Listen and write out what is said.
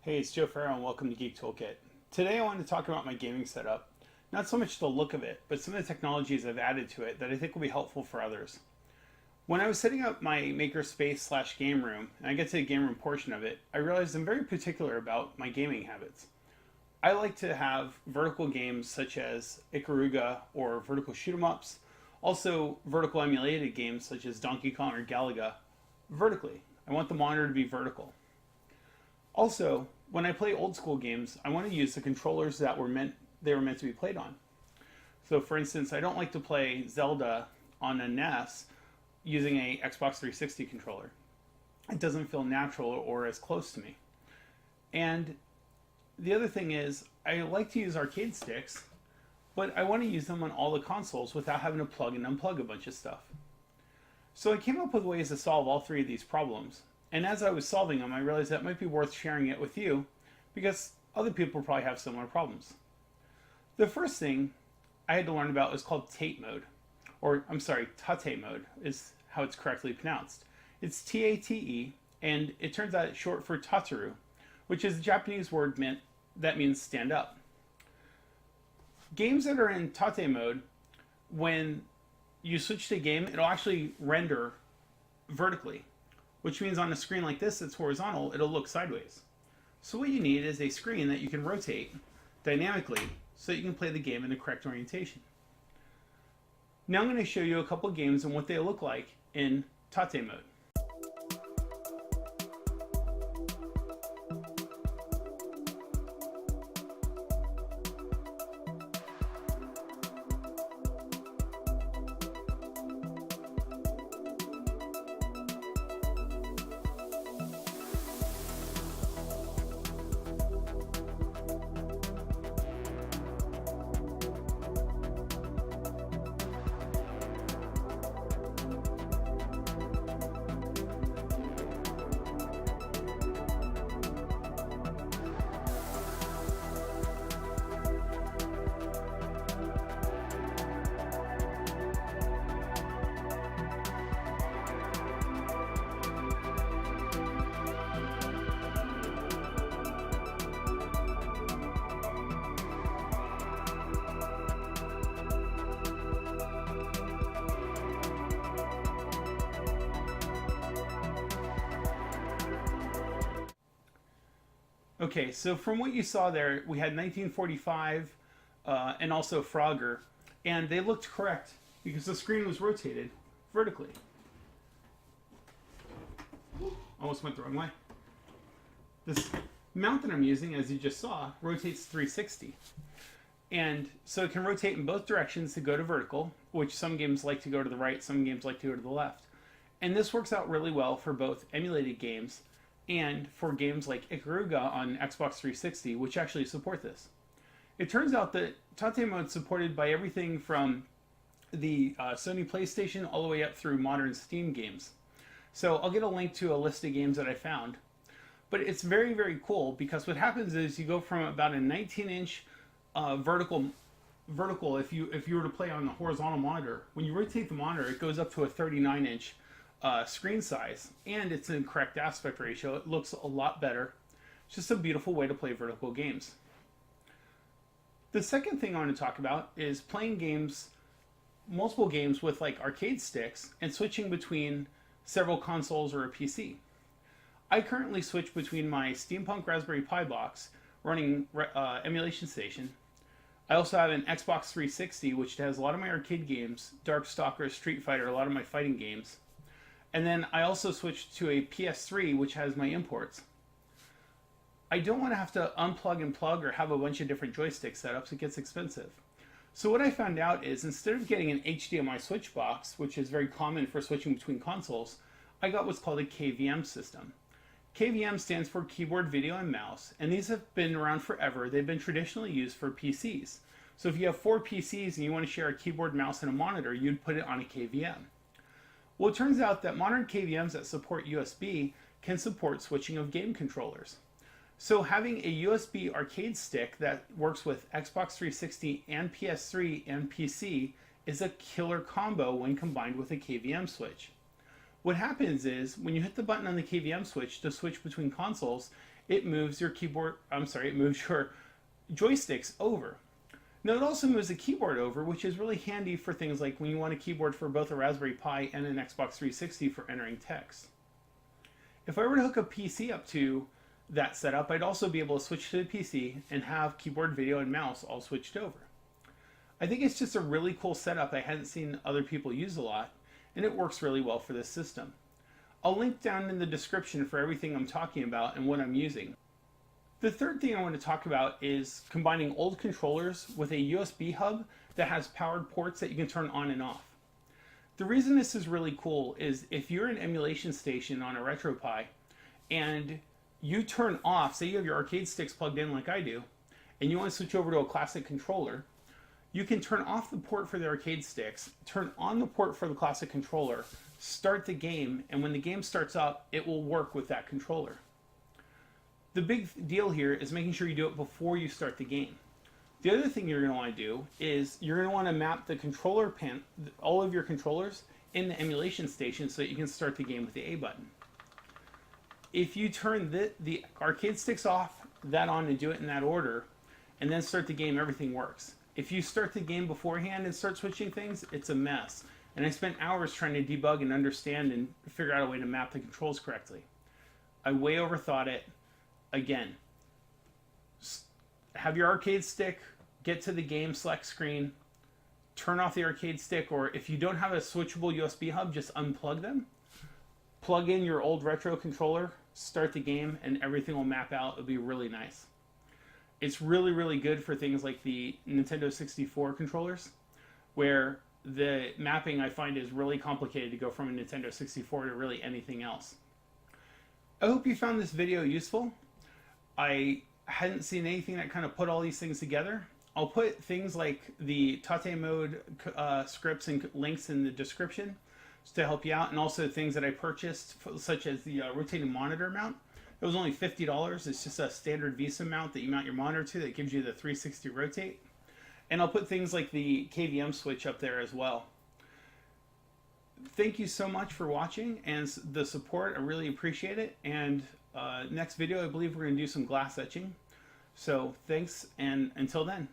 Hey, it's Joe Farrow and welcome to GeekToolkit. Today I want to talk about my gaming setup. Not so much the look of it, but some of the technologies I've added to it that I think will be helpful for others. When I was setting up my makerspace slash game room, and I get to the game room portion of it, I realized I'm very particular about my gaming habits. I like to have vertical games such as Ikaruga or vertical shoot 'em ups, also vertical emulated games such as Donkey Kong or Galaga, vertically. I want the monitor to be vertical. Also, when I play old school games, I want to use the controllers that were meant to be played on. So for instance, I don't like to play Zelda on a NES using a Xbox 360 controller. It doesn't feel natural or as close to me. And the other thing is, I like to use arcade sticks, but I want to use them on all the consoles without having to plug and unplug a bunch of stuff. So I came up with ways to solve all three of these problems. And as I was solving them, I realized that it might be worth sharing it with you because other people probably have similar problems. The first thing I had to learn about was called Tate mode. Or, I'm sorry, Tate mode is how it's correctly pronounced. It's Tate, and it turns out it's short for Tataru, which is a Japanese word that means stand up. Games that are in Tate mode, when you switch to game, it'll actually render vertically, which means on a screen like this that's horizontal, it'll look sideways. So what you need is a screen that you can rotate dynamically so that you can play the game in the correct orientation. Now I'm going to show you a couple games and what they look like in Tate mode. Okay, so from what you saw there, we had 1945 and also Frogger, and they looked correct because the screen was rotated vertically. Almost went the wrong way. This mount that I'm using, as you just saw, rotates 360. And so it can rotate in both directions to go to vertical, which some games like to go to the right, some games like to go to the left. And this works out really well for both emulated games and for games like Ikaruga on Xbox 360, which actually support this. It turns out that Tate mode is supported by everything from the Sony PlayStation all the way up through modern Steam games. So I'll get a link to a list of games that I found. But it's very, very cool because what happens is you go from about a 19-inch vertical if you were to play on the horizontal monitor. When you rotate the monitor, it goes up to a 39-inch screen size, and it's in correct aspect ratio. It looks a lot better. It's just a beautiful way to play vertical games. The second thing I want to talk about is playing games, multiple games with like arcade sticks and switching between several consoles or a PC. I currently switch between my Steampunk Raspberry Pi box running Emulation Station. I also have an Xbox 360, which has a lot of my arcade games, Darkstalker, Street Fighter, a lot of my fighting games. And then I also switched to a PS3, which has my imports. I don't want to have to unplug and plug or have a bunch of different joystick setups. It gets expensive. So what I found out is instead of getting an HDMI switch box, which is very common for switching between consoles, I got what's called a KVM system. KVM stands for Keyboard, Video, and Mouse, and these have been around forever. They've been traditionally used for PCs. So if you have 4 PCs and you want to share a keyboard, mouse, and a monitor, you'd put it on a KVM. Well, it turns out that modern KVMs that support USB can support switching of game controllers. So having a USB arcade stick that works with Xbox 360 and PS3 and PC is a killer combo when combined with a KVM switch. What happens is when you hit the button on the KVM switch to switch between consoles, it moves your it moves your joysticks over. Now it also moves the keyboard over, which is really handy for things like when you want a keyboard for both a Raspberry Pi and an Xbox 360 for entering text. If I were to hook a PC up to that setup, I'd also be able to switch to the PC and have keyboard, video, and mouse all switched over. I think it's just a really cool setup I hadn't seen other people use a lot, and it works really well for this system. I'll link down in the description for everything I'm talking about and what I'm using. The third thing I want to talk about is combining old controllers with a USB hub that has powered ports that you can turn on and off. The reason this is really cool is if you're an emulation station on a RetroPie and you turn off, say you have your arcade sticks plugged in like I do, and you want to switch over to a classic controller, you can turn off the port for the arcade sticks, turn on the port for the classic controller, start the game, and when the game starts up, it will work with that controller. The big deal here is making sure you do it before you start the game. The other thing you're going to want to do is you're going to want to map the controller all of your controllers in the emulation station so that you can start the game with the A button. If you turn the arcade sticks off, that on, and do it in that order, and then start the game, everything works. If you start the game beforehand and start switching things, it's a mess. And I spent hours trying to debug and understand and figure out a way to map the controls correctly. I way overthought it. Again, have your arcade stick, get to the game select screen, turn off the arcade stick, or if you don't have a switchable USB hub, just unplug them. Plug in your old retro controller, start the game, and everything will map out. It'll be really nice. It's really, really good for things like the Nintendo 64 controllers, where the mapping I find is really complicated to go from a Nintendo 64 to really anything else. I hope you found this video useful. I hadn't seen anything that kind of put all these things together. I'll put things like the Tate mode scripts and links in the description to help you out, and also things that I purchased, such as the rotating monitor mount. It was only $50. It's just a standard VESA mount that you mount your monitor to that gives you the 360 rotate. And I'll put things like the KVM switch up there as well. Thank you so much for watching and the support. I really appreciate it. And next video, I believe we're going to do some glass etching. So thanks, and until then.